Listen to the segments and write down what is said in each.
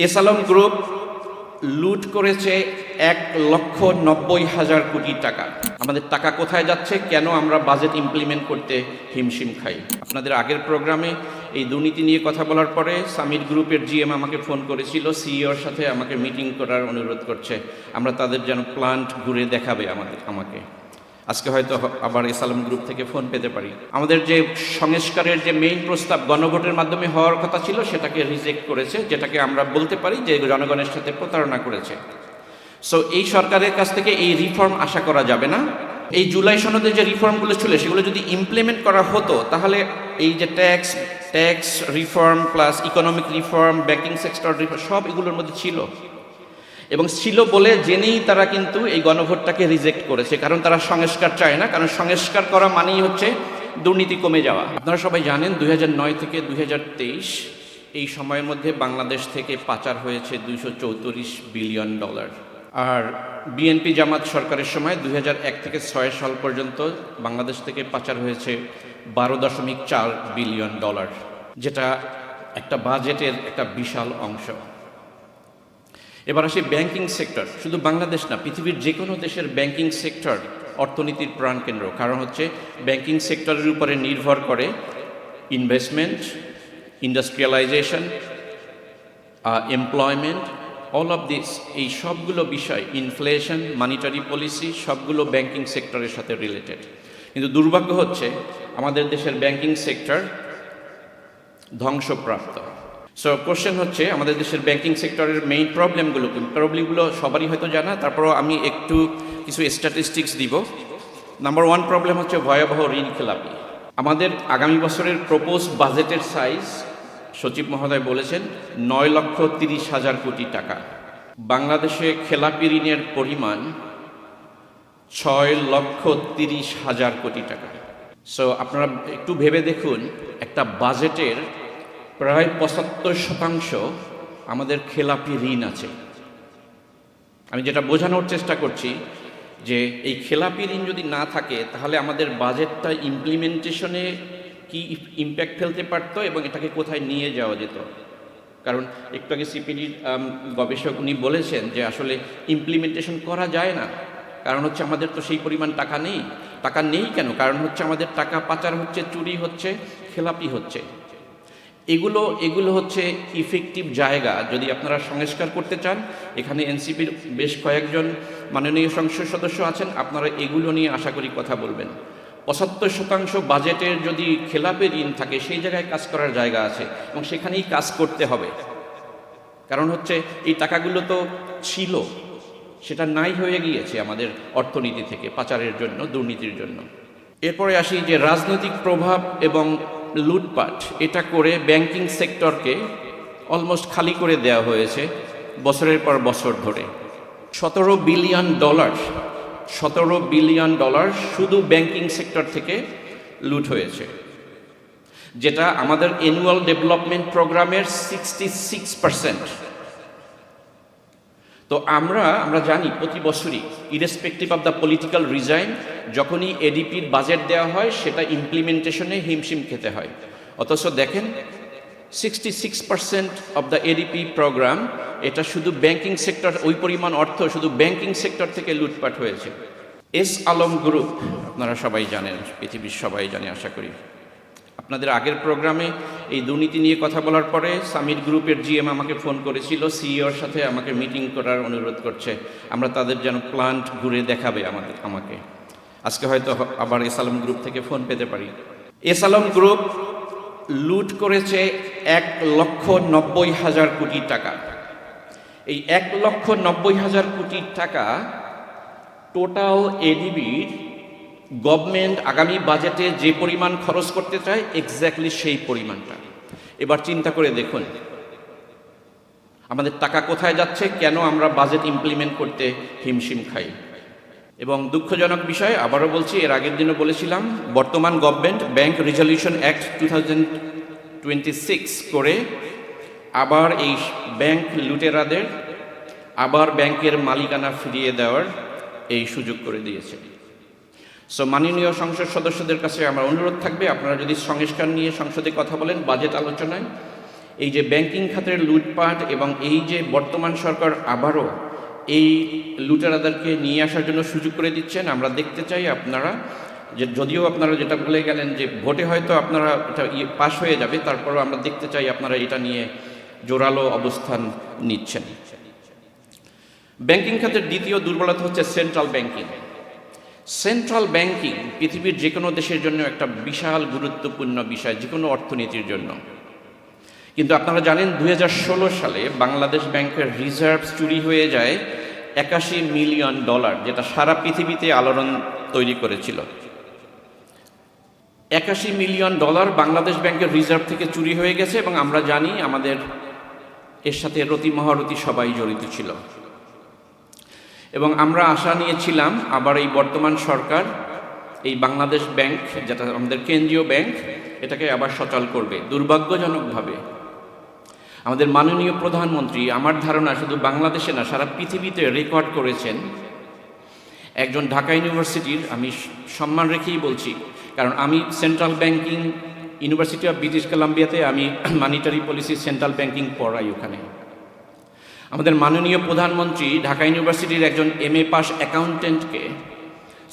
S Alam group লুট করেছে 1,90,000 কোটি টাকা। আমাদের টাকা কোথায় যাচ্ছে, কেন আমরা বাজেট ইমপ্লিমেন্ট করতে হিমশিম খাই? আপনাদের আগের প্রোগ্রামে এই দুর্নীতি নিয়ে কথা বলার পরে সামিট গ্রুপের জিএম আমাকে ফোন করেছিল, সিইওর সাথে আমাকে মিটিং করার অনুরোধ করছে। আমরা তাদের যেন প্লান্ট ঘুরে দেখাবে আমাকে। আজকে হয়তো আবার এস আলম গ্রুপ থেকে ফোন পেতে পারি। আমাদের যে সংস্কারের যে মেইন প্রস্তাব গণভোটের মাধ্যমে হওয়ার কথা ছিল, সেটাকে রিজেক্ট করেছে, যেটাকে আমরা বলতে পারি যে জনগণের সাথে প্রতারণা করেছে। সো এই সরকারের কাছ থেকে এই রিফর্ম আশা করা যাবে না। এই জুলাই সনদে যে রিফর্মগুলো ছিল, সেগুলো যদি ইমপ্লিমেন্ট করা হতো, তাহলে এই যে tax reform plus economic reform, banking sector reform, সব এগুলোর মধ্যে ছিল এবং ছিল বলে জেনেই তারা কিন্তু এই গণভোটটাকে রিজেক্ট করেছে। কারণ তারা সংস্কার চায় না, কারণ সংস্কার করা মানেই হচ্ছে দুর্নীতি কমে যাওয়া। আপনারা সবাই জানেন 2009 থেকে 2023 এই সময়ের মধ্যে বাংলাদেশ থেকে পাচার হয়েছে $234 বিলিয়ন। আর বিএনপি জামাত সরকারের সময় 2001 থেকে 6 সাল পর্যন্ত বাংলাদেশ থেকে পাচার হয়েছে $12.4 বিলিয়ন, যেটা একটা বাজেটের একটা বিশাল অংশ। এবার আসি ব্যাংকিং সেক্টর। শুধু বাংলাদেশ না, পৃথিবীর যে কোনো দেশের ব্যাংকিং সেক্টর অর্থনীতির প্রাণকেন্দ্র। কারণ হচ্ছে ব্যাংকিং সেক্টরের উপরে নির্ভর করে investment, industrialisation, employment, all of this, এই সবগুলো বিষয়, ইনফ্লেশন, মানিটারি পলিসি, সবগুলো ব্যাংকিং সেক্টরের সাথে রিলেটেড। কিন্তু দুর্ভাগ্য হচ্ছে আমাদের দেশের ব্যাংকিং সেক্টর ধ্বংসপ্রাপ্ত। সো কোশ্চেন হচ্ছে, আমাদের দেশের ব্যাংকিং সেক্টরের মেইন প্রবলেমগুলো সবারই হয়তো জানা, তারপরও আমি একটু কিছু স্ট্যাটিস্টিক্স দিব। নাম্বার 1 প্রবলেম হচ্ছে ভয়াবহ ঋণ খেলাপি। আমাদের আগামী বছরের প্রপোজ বাজেটের সাইজ, সচিব মহোদয় বলেছেন 9,30,000 কোটি টাকা। বাংলাদেশে খেলাপি ঋণের পরিমাণ 6,30,000 কোটি টাকা। সো আপনারা একটু ভেবে দেখুন, একটা বাজেটের প্রায় 75% আমাদের খেলাপি ঋণ আছে। আমি যেটা বোঝানোর চেষ্টা করছি যে এই খেলাপি ঋণ যদি না থাকে, তাহলে আমাদের বাজেটটা ইমপ্লিমেন্টেশনে কি ইম্প্যাক্ট ফেলতে পারতো এবং এটাকে কোথায় নিয়ে যাওয়া যেত। কারণ একটু আগে সিপিডির গবেষক উনি বলেছেন যে আসলে ইমপ্লিমেন্টেশন করা যায় না, কারণ হচ্ছে আমাদের তো সেই পরিমাণ টাকা নেই। টাকা নেই কেন? কারণ হচ্ছে আমাদের টাকা পাচার হচ্ছে, চুরি হচ্ছে, খেলাপি হচ্ছে। এগুলো হচ্ছে ইফেক্টিভ জায়গা। যদি আপনারা সংস্কার করতে চান, এখানে এনসিপির বেশ কয়েকজন মাননীয় সংসদ সদস্য আছেন, আপনারা এগুলো নিয়ে আশা করি কথা বলবেন। 75% বাজেটের যদি খেলাপি ঋণ থাকে, সেই জায়গায় কাজ করার জায়গা আছে এবং সেখানেই কাজ করতে হবে। কারণ হচ্ছে এই টাকাগুলো তো ছিল, সেটা নাই হয়ে গিয়েছে আমাদের অর্থনীতি থেকে পাচারের জন্য, দুর্নীতির জন্য। এরপরে আসি যে রাজনৈতিক প্রভাব এবং লুটপাট, এটা করে ব্যাংকিং সেক্টরকে অলমোস্ট খালি করে দেওয়া হয়েছে বছরের পর বছর ধরে। $17 বিলিয়ন শুধু ব্যাংকিং সেক্টর থেকে লুট হয়েছে, যেটা আমাদের অ্যানুয়াল ডেভেলপমেন্ট প্রোগ্রামের 66%। তো আমরা জানি প্রতি বছরই, irrespective of the political resign, যখনই এডিপির বাজেট দেওয়া হয়, সেটা ইমপ্লিমেন্টেশনে হিমশিম খেতে হয়। অথচ দেখেন 66% অফ দ্য এডিপি প্রোগ্রাম, এটা শুধু ব্যাংকিং সেক্টর, ওই পরিমাণ অর্থ শুধু ব্যাংকিং সেক্টর থেকে লুটপাট হয়েছে। এস আলম গ্রুপ আপনারা সবাই জানেন, পৃথিবীর সবাই জানে আশা করি। আপনাদের আগের প্রোগ্রামে এই দুর্নীতি নিয়ে কথা বলার পরে সামিট গ্রুপের জিএম আমাকে ফোন করেছিল, সিইওর সাথে আমাকে মিটিং করার অনুরোধ করছে। আমরা তাদের যেন প্লান্ট ঘুরে দেখাবে আমাকে। আজকে হয়তো আবার এস আলম গ্রুপ থেকে ফোন পেতে পারি। এস আলম গ্রুপ লুট করেছে 1,90,000 কোটি টাকা। এই 1,90,000 কোটি টাকা টোটাল এডিবির গভর্নমেন্ট আগামী বাজেটে যে পরিমাণ খরচ করতে চায়, এক্স্যাক্টলি সেই পরিমাণটা। এবার চিন্তা করে দেখুন, আমাদের টাকা কোথায় যাচ্ছে, কেন আমরা বাজেট ইমপ্লিমেন্ট করতে হিমশিম খাই। এবং দুঃখজনক বিষয়, আবারও বলছি, এর আগের দিনও বলেছিলাম, বর্তমান গভর্নমেন্ট ব্যাংক রিজলিউশন অ্যাক্ট 2026 করে আবার এই ব্যাংক লুটেরাদের আবার ব্যাংকের মালিকানা ফিরিয়ে দেওয়ার এই সুযোগ করে দিয়েছে। সো মাননীয় সংসদ সদস্যদের কাছে আমার অনুরোধ থাকবে, আপনারা যদি সংস্কার নিয়ে সংসদে কথা বলেন, বাজেট আলোচনায়, এই যে ব্যাংকিং খাতের লুটপাট এবং এই যে বর্তমান সরকার আবারও এই লুটেরাদেরকে নিয়ে আসার জন্য সুযোগ করে দিচ্ছেন, আমরা দেখতে চাই আপনারা যে, যদিও আপনারা যেটা বলে গেলেন যে ভোটে হয়তো আপনারা এটা পাশ হয়ে যাবে, তারপরও আমরা দেখতে চাই আপনারা এটা নিয়ে জোরালো অবস্থান নিচ্ছেন। ব্যাংকিং খাতের দ্বিতীয় দুর্বলতা হচ্ছে সেন্ট্রাল ব্যাংকিং। সেন্ট্রাল ব্যাংকিং পৃথিবীর যে কোনো দেশের জন্য একটা বিশাল গুরুত্বপূর্ণ বিষয়, যে কোনো অর্থনীতির জন্য। কিন্তু আপনারা জানেন 2016 সালে বাংলাদেশ ব্যাংকের রিজার্ভ চুরি হয়ে যায় $81 মিলিয়ন, যেটা সারা পৃথিবীতে আলোড়ন তৈরি করেছিল। $81 মিলিয়ন বাংলাদেশ ব্যাংকের রিজার্ভ থেকে চুরি হয়ে গেছে, এবং আমরা জানি আমাদের এর সাথে রতি মহারতি সবাই জড়িত ছিল। এবং আমরা আশা নিয়েছিলাম আবার এই বর্তমান সরকার এই বাংলাদেশ ব্যাংক, যেটা আমাদের কেন্দ্রীয় ব্যাংক, এটাকে আবার সচল করবে। দুর্ভাগ্যজনকভাবে আমাদের মাননীয় প্রধানমন্ত্রী, আমার ধারণা শুধু বাংলাদেশে না সারা পৃথিবীতে রেকর্ড করেছেন একজন ঢাকা ইউনিভার্সিটির, আমি সম্মান রেখেই বলছি কারণ আমি central banking university of British কলাম্বিয়াতে আমি মনিটারি পলিসি সেন্ট্রাল ব্যাংকিং পড়াই ওখানে। আমাদের মাননীয় প্রধানমন্ত্রী ঢাকা ইউনিভার্সিটির একজন MA পাস অ্যাকাউন্টেন্টকে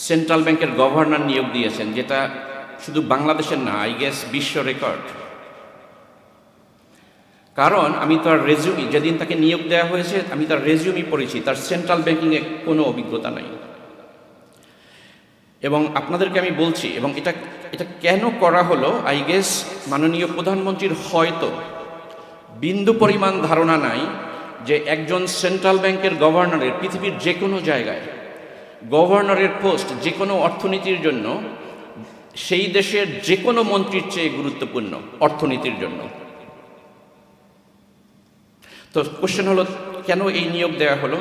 সেন্ট্রাল ব্যাংকের গভর্নর নিয়োগ দিয়েছেন, যেটা শুধু বাংলাদেশের না, আই গেস বিশ্ব রেকর্ড। কারণ আমি তার রেজিউমি, যেদিন তাকে নিয়োগ দেওয়া হয়েছে আমি তার রেজিউমি পড়েছি, তার সেন্ট্রাল ব্যাংকিংয়ে কোনো অভিজ্ঞতা নাই। এবং আপনাদেরকে আমি বলছি, এবং এটা কেন করা হলো, আই গেস মাননীয় প্রধানমন্ত্রীর হয়তো বিন্দু পরিমাণ ধারণা নাই যে একজন সেন্ট্রাল ব্যাংকের গভর্নরের পৃথিবীর যে কোনো জায়গায় গভর্নরের পোস্ট যে কোনো অর্থনীতির জন্য সেই দেশের যে কোনো মন্ত্রীর চেয়ে গুরুত্বপূর্ণ অর্থনীতির জন্য। তো কোশ্চেন হলো কেন এই নিয়োগ দেওয়া হলো?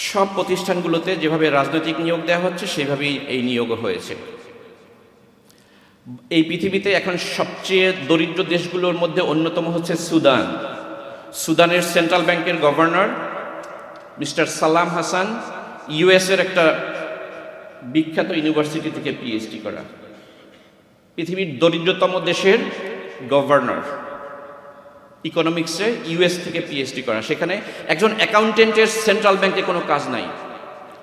সব প্রতিষ্ঠানগুলোতে যেভাবে রাজনৈতিক নিয়োগ দেওয়া হচ্ছে সেভাবেই এই নিয়োগও হয়েছে। এই পৃথিবীতে এখন সবচেয়ে দরিদ্র দেশগুলোর মধ্যে অন্যতম হচ্ছে সুদান। সুদানের সেন্ট্রাল ব্যাংকের গভর্নর মিস্টার সালাম হাসান US-এর একটা বিখ্যাত ইউনিভার্সিটি থেকে PhD করা, পৃথিবীর দরিদ্রতম দেশের গভর্নর, ইকোনমিক্সে US থেকে PhD করা। সেখানে একজন অ্যাকাউন্টেন্টের সেন্ট্রাল ব্যাংকে কোনো কাজ নাই,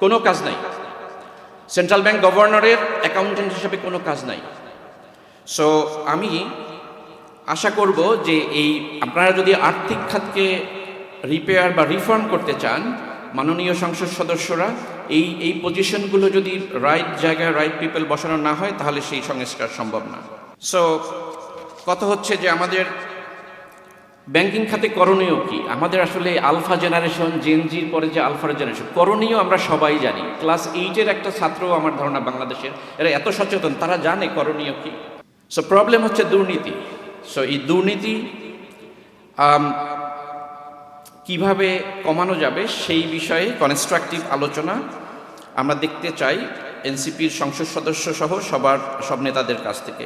কোনো কাজ নাই। সেন্ট্রাল ব্যাংক গভর্নরের অ্যাকাউন্টেন্ট হিসেবে কোনো কাজ নাই। সো আমি আশা করব যে এই আপনারা যদি আর্থিক খাতকে রিপেয়ার বা রিফর্ম করতে চান, মাননীয় সংসদ সদস্যরা এই পজিশনগুলো যদি রাইট জায়গায় রাইট পিপল বসানো না হয় তাহলে সেই সংস্কার সম্ভব না। সো কথা হচ্ছে যে আমাদের ব্যাংকিং খাতে করণীয় কি? আমাদের আসলে আলফা জেনারেশন, জেনজির পরে যে আলফা জেনারেশন, করণীয় আমরা সবাই জানি। ক্লাস 8-এর একটা ছাত্র আমার ধারণা বাংলাদেশের, এরা এত সচেতন, তারা জানে করণীয় কি। সো প্রবলেম হচ্ছে দুর্নীতি। সো এই দুর্নীতি কিভাবে কমানো যাবে সেই বিষয়ে কনস্ট্রাকটিভ আলোচনা আমরা দেখতে চাই এনসিপির সংসদ সদস্য সহ সব নেতাদের কাছ থেকে।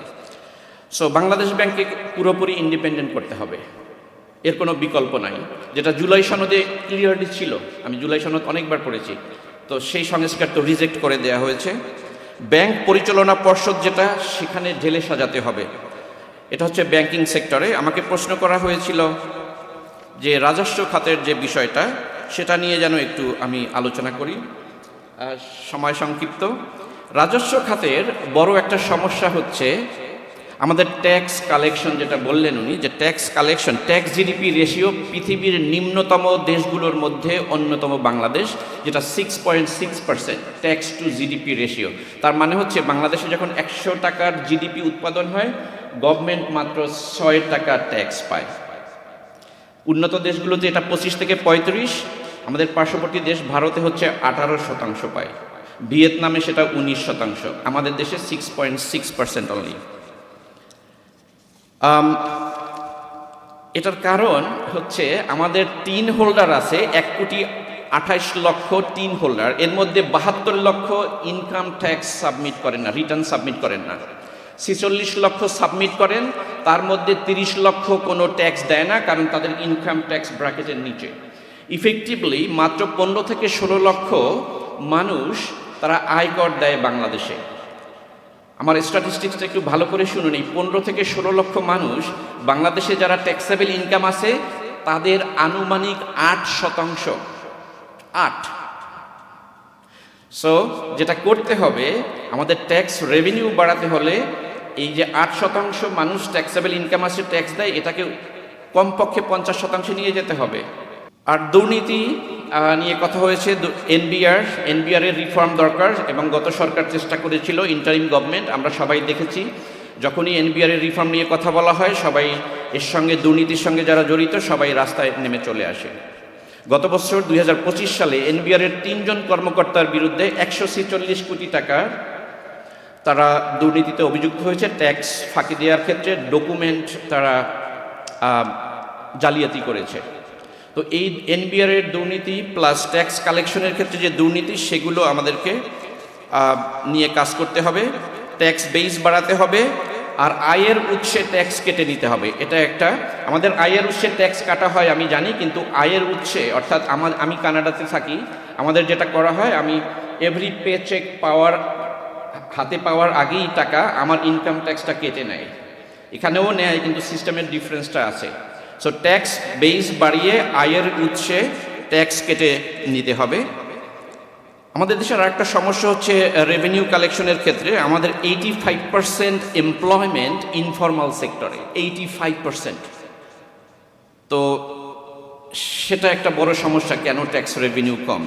সো বাংলাদেশ ব্যাংককে পুরোপুরি ইন্ডিপেন্ডেন্ট করতে হবে, এর কোনো বিকল্প নাই। যেটা জুলাই সনদে ক্লিয়ারলি ছিল, আমি জুলাই সনদ অনেকবার পড়েছি, তো সেই সংস্কার তো রিজেক্ট করে দেওয়া হয়েছে। ব্যাংক পরিচালনা পর্ষদ যেটা, সেখানে ঢেলে সাজাতে হবে। এটা হচ্ছে ব্যাংকিং সেক্টরে। আমাকে প্রশ্ন করা হয়েছিল যে রাজস্ব খাতের যে বিষয়টা, সেটা নিয়ে যেন একটু আমি আলোচনা করি, সময় সংক্ষিপ্ত। রাজস্ব খাতের বড় একটা সমস্যা হচ্ছে আমাদের ট্যাক্স কালেকশন, যেটা বললেন উনি, যে tax collection, tax GDP ratio পৃথিবীর নিম্নতম দেশগুলোর মধ্যে অন্যতম বাংলাদেশ, যেটা 6.6% ট্যাক্স টু জিডিপি রেশিও। তার মানে হচ্ছে বাংলাদেশে যখন 100 টাকার জিডিপি উৎপাদন হয়, গভর্নমেন্ট মাত্র 6 টাকা ট্যাক্স পায়। উন্নত দেশগুলোতে এটা 25 থেকে 35, আমাদের পার্শ্ববর্তী দেশ ভারতে হচ্ছে 18% পায়, ভিয়েতনামে সেটা 19%, আমাদের দেশে 6.6% অনলি। এটার কারণ হচ্ছে আমাদের টিন হোল্ডার আছে 1,28,00,000 টিন হোল্ডার, এর মধ্যে 72 লক্ষ ইনকাম ট্যাক্স সাবমিট করেন না, রিটার্ন সাবমিট করেন না। 46 লক্ষ সাবমিট করেন, তার মধ্যে 30 লক্ষ কোনো ট্যাক্স দেয় না, কারণ তাদের ইনকাম ট্যাক্স ব্র্যাকেটের নিচে। ইফেক্টিভলি মাত্র 15 থেকে 16 লক্ষ মানুষ তারা আয়কর দেয় বাংলাদেশে। আমার স্ট্যাটিস্টিক্সটা একটু ভালো করে শুনুন। এই 15 থেকে 16 লক্ষ মানুষ বাংলাদেশে যারা ট্যাক্সেবল ইনকাম আছে তাদের আনুমানিক 8%। 8। সো যেটা করতে হবে, আমাদের ট্যাক্স রেভিনিউ বাড়াতে হলে এই যে 8% মানুষ ট্যাক্সেবল ইনকাম আছে ট্যাক্স দেয়, এটাকে কমপক্ষে 50% নিয়ে যেতে হবে। আর দুর্নীতি নিয়ে কথা হয়েছে। এনবিআর এর রিফর্ম দরকার এবং গত সরকার চেষ্টা করেছিল, ইন্টারিম গভর্নমেন্ট। আমরা সবাই দেখেছি যখনই এনবিআর এর রিফর্ম নিয়ে কথা বলা হয় সবাই এর সঙ্গে, দুর্নীতির সঙ্গে যারা জড়িত সবাই রাস্তায় নেমে চলে আসে। গত বছর 2025 সালে এনবিআর এর 3 জন কর্মকর্তার বিরুদ্ধে 146 কোটি টাকা তারা দুর্নীতিতে অভিযুক্ত হয়েছে। ট্যাক্স ফাঁকি দেওয়ার ক্ষেত্রে ডকুমেন্ট তারা জালিয়াতি করেছে। তো এই এনবিআর এর দুর্নীতি প্লাস ট্যাক্স কালেকশনের ক্ষেত্রে যে দুর্নীতি, সেগুলো আমাদেরকে নিয়ে কাজ করতে হবে। ট্যাক্স বেস বাড়াতে হবে আর আয়ের উৎসে ট্যাক্স কেটে নিতে হবে। এটা একটা, আমাদের আয়ের উৎসে ট্যাক্স কাটা হয় আমি জানি, কিন্তু আয়ের উৎসে, অর্থাৎ আমি কানাডাতে থাকি, আমাদের যেটা করা হয়, আমি এভরি পে চেক হাতে পাওয়ার আগেই টাকা আমার ইনকাম ট্যাক্সটা কেটে নেয়। এখানেও নেয়, কিন্তু সিস্টেমের ডিফারেন্সটা আছে। সো ট্যাক্স বেস বাড়িয়ে আয়ের উৎসে ট্যাক্স কেটে নিতে হবে। আমাদের দেশের আরেকটা সমস্যা হচ্ছে রেভিনিউ কালেকশনের ক্ষেত্রে আমাদের 85% এমপ্লয়মেন্ট ইনফর্মাল সেক্টরে, 85%। তো সেটা একটা বড় সমস্যা। কেন ট্যাক্স রেভিনিউ কম?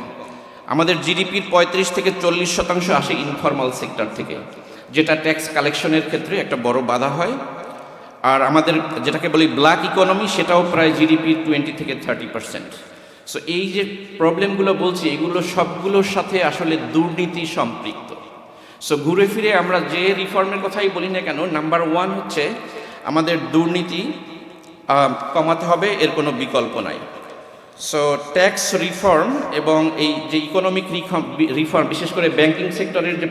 আমাদের জিডিপির 35 থেকে 40% আসে ইনফর্মাল সেক্টর থেকে, যেটা ট্যাক্স কালেকশনের ক্ষেত্রে একটা বড় বাধা হয়। আর আমাদের যেটাকে বলি ব্ল্যাক ইকোনমি, সেটাও প্রায় জিডিপির 20 থেকে 30%। সো এই যে প্রবলেমগুলো বলছি, এগুলো সবগুলোর সাথে আসলে দুর্নীতি সম্পৃক্ত। সো ঘুরে ফিরে আমরা যে রিফর্মের কথাই বলি না কেন, নাম্বার 1 হচ্ছে আমাদের দুর্নীতি কমাতে হবে, এর কোনো বিকল্প নাই। সো ট্যাক্স রিফর্ম এবং এই যে ইকোনমিক রিফর্ম, বিশেষ করে ব্যাংকিং সেক্টরের যে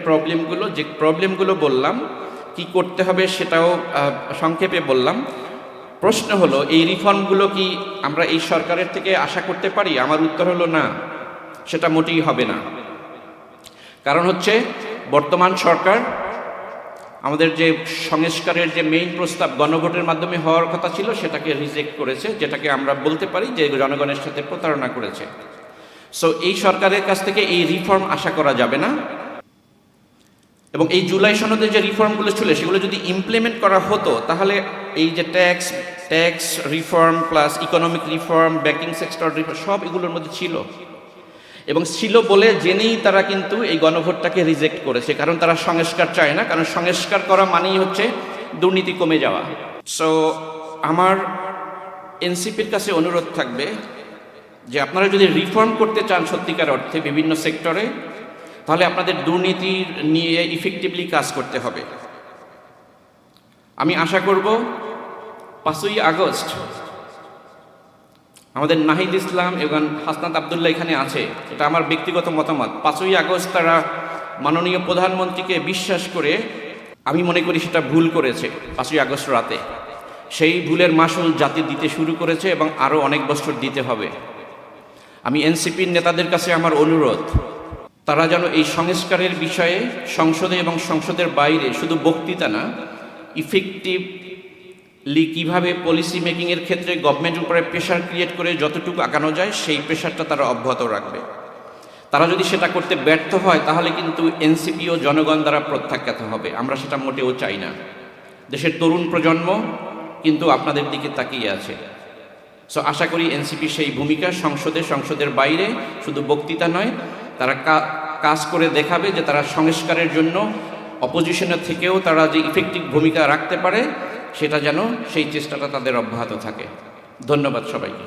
প্রবলেমগুলো বললাম কি করতে হবে সেটাও সংক্ষেপে বললাম। প্রশ্ন হলো, এই রিফর্মগুলো কি আমরা এই সরকারের থেকে আশা করতে পারি? আমার উত্তর হলো না, সেটা মোটেই হবে না। কারণ হচ্ছে বর্তমান সরকার আমাদের যে সংস্কারের যে মেইন প্রস্তাব গণভোটের মাধ্যমে হওয়ার কথা ছিল, সেটাকে রিজেক্ট করেছে, যেটাকে আমরা বলতে পারি যে জনগণের সাথে প্রতারণা করেছে। সো এই সরকারের কাছ থেকে এই রিফর্ম আশা করা যাবে না। এবং এই জুলাই সনদে যে রিফর্মগুলো ছিল, সেগুলো যদি ইমপ্লিমেন্ট করা হতো, তাহলে এই যে tax reform plus economic reform, banking sector reform, সব এগুলোর মধ্যে ছিল। এবং ছিল বলে জেনেই তারা কিন্তু এই গণভোটটাকে রিজেক্ট করেছে, কারণ তারা সংস্কার চায় না। কারণ সংস্কার করা মানেই হচ্ছে দুর্নীতি কমে যাওয়া। সো আমার এনসিপির কাছে অনুরোধ থাকবে যে আপনারা যদি রিফর্ম করতে চান সত্যিকার অর্থে বিভিন্ন সেক্টরে, তাহলে আপনাদের দুর্নীতি নিয়ে ইফেক্টিভলি কাজ করতে হবে। আমি আশা করব 5ই আগস্ট আমাদের নাহিদ ইসলাম এবং হাসনাত আবদুল্লাহ এখানে আছে, এটা আমার ব্যক্তিগত মতামত। 5ই আগস্ট তারা মাননীয় প্রধানমন্ত্রীকে বিশ্বাস করে, আমি মনে করি সেটা ভুল করেছে। 5ই আগস্ট রাতে সেই ভুলের মাসুল জাতি দিতে শুরু করেছে এবং আরও অনেক বছর দিতে হবে। আমি এনসিপির নেতাদের কাছে আমার অনুরোধ, তারা যেন এই সংস্কারের বিষয়ে সংসদে এবং সংসদের বাইরে শুধু বক্তৃতা না, ইফেক্টিভলি কীভাবে পলিসি মেকিংয়ের ক্ষেত্রে গভর্নমেন্টের উপরে প্রেশার ক্রিয়েট করে যতটুকু আগানো যায়, সেই প্রেশারটা তারা অব্যাহত রাখবে। তারা যদি সেটা করতে ব্যর্থ হয়, তাহলে কিন্তু এনসিপি ও জনগণ দ্বারা প্রত্যাখ্যাত হবে। আমরা সেটা মোটেও চাই না। দেশের তরুণ প্রজন্ম কিন্তু আপনাদের দিকে তাকিয়ে আছে। সো আশা করি এনসিপি সেই ভূমিকা সংসদের বাইরে শুধু বক্তৃতা নয়, তারা কাজ করে দেখাবে যে তারা সংস্কারের জন্য অপোজিশনের থেকেও তারা যে ইফেক্টিভ ভূমিকা রাখতে পারে, সেটা যেন সেই চেষ্টাটা তাদের অব্যাহত থাকে। ধন্যবাদ সবাইকে।